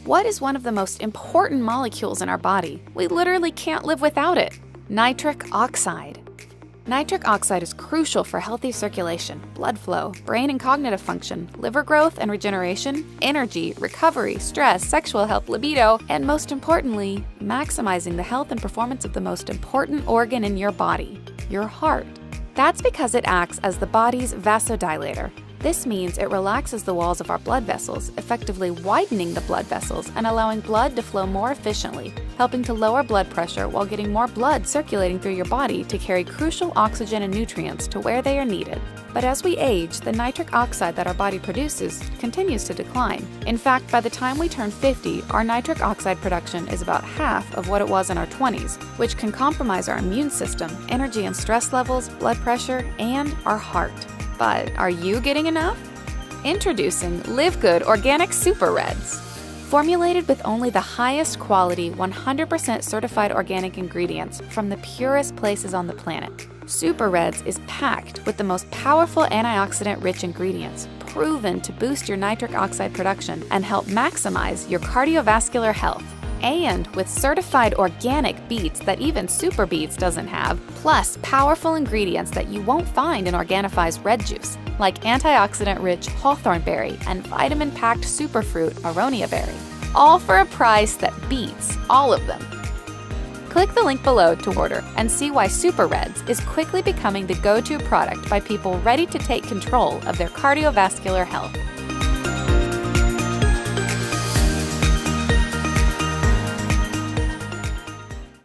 What is one of the most important molecules in our body? We literally can't live without it. Nitric oxide. Nitric oxide is crucial for healthy circulation, blood flow, brain and cognitive function, liver growth and regeneration, energy, recovery, stress, sexual health, libido, and most importantly, maximizing the health and performance of the most important organ in your body, your heart. That's because it acts as the body's vasodilator. This means it relaxes the walls of our blood vessels, effectively widening the blood vessels and allowing blood to flow more efficiently, helping to lower blood pressure while getting more blood circulating through your body to carry crucial oxygen and nutrients to where they are needed. But as we age, the nitric oxide that our body produces continues to decline. In fact, by the time we turn 50, our nitric oxide production is about half of what it was in our 20s, which can compromise our immune system, energy and stress levels, blood pressure, and our heart. But are you getting enough? Introducing LiveGood Organic Super Reds. Formulated with only the highest quality, 100% certified organic ingredients from the purest places on the planet, Super Reds is packed with the most powerful antioxidant-rich ingredients proven to boost your nitric oxide production and help maximize your cardiovascular health. And with certified organic beets that even Super Beets doesn't have, plus powerful ingredients that you won't find in Organifi's red juice, like antioxidant-rich hawthorn berry and vitamin-packed superfruit aronia berry, all for a price that beats all of them. Click the link below to order and see why Super Reds is quickly becoming the go-to product by people ready to take control of their cardiovascular health.